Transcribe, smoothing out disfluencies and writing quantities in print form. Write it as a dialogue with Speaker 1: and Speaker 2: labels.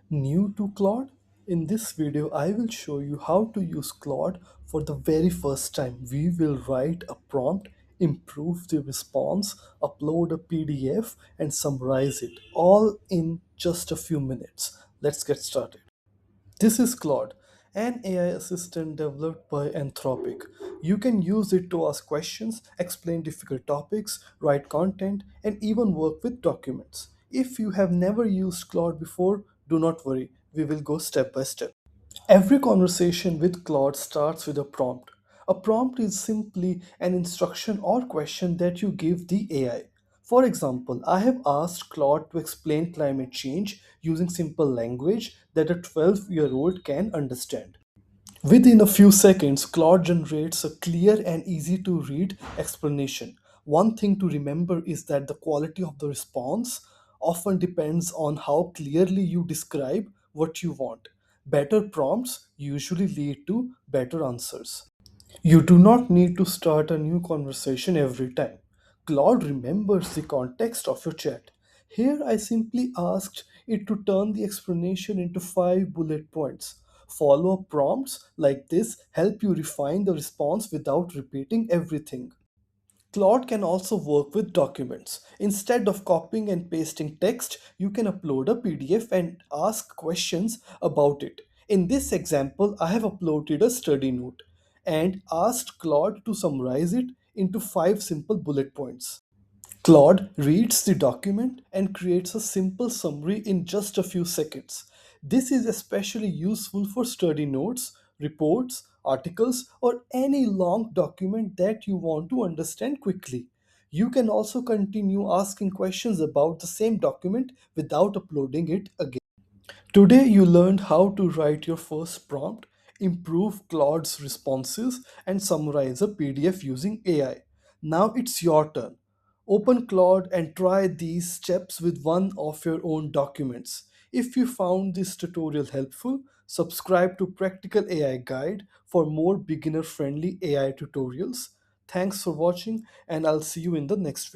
Speaker 1: New to Claude? In this video, I will show you how to use Claude for the very first time. We will write a prompt, improve the response, upload a PDF, and summarize it all in just a few minutes. Let's get started. This is Claude, an AI assistant developed by Anthropic. You can use it to ask questions, explain difficult topics, write content, and even work with documents. If you have never used Claude before, do not worry, we will go step by step. Every conversation with Claude starts with a prompt. A prompt is simply an instruction or question that you give the AI. For example, I have asked Claude to explain climate change using simple language that a 12-year-old can understand. Within a few seconds, Claude generates a clear and easy to read explanation. One thing to remember is that the quality of the response often depends on how clearly you describe what you want. Better prompts usually lead to better answers. You do not need to start a new conversation every time. Claude remembers the context of your chat. Here, I simply asked it to turn the explanation into 5 bullet points. Follow up prompts like this help you refine the response without repeating everything. Claude can also work with documents. Instead of copying and pasting text, you can upload a PDF and ask questions about it. In this example, I have uploaded a study note and asked Claude to summarize it into 5 simple bullet points. Claude reads the document and creates a simple summary in just a few seconds. This is especially useful for study notes, reports, articles, or any long document that you want to understand quickly. You can also continue asking questions about the same document without uploading it again. Today, you learned how to write your first prompt, improve Claude's responses, and summarize a PDF using AI. Now it's your turn. Open Claude and try these steps with one of your own documents. If you found this tutorial helpful, subscribe to Practical AI Guide for more beginner friendly AI tutorials. Thanks for watching, and I'll see you in the next video.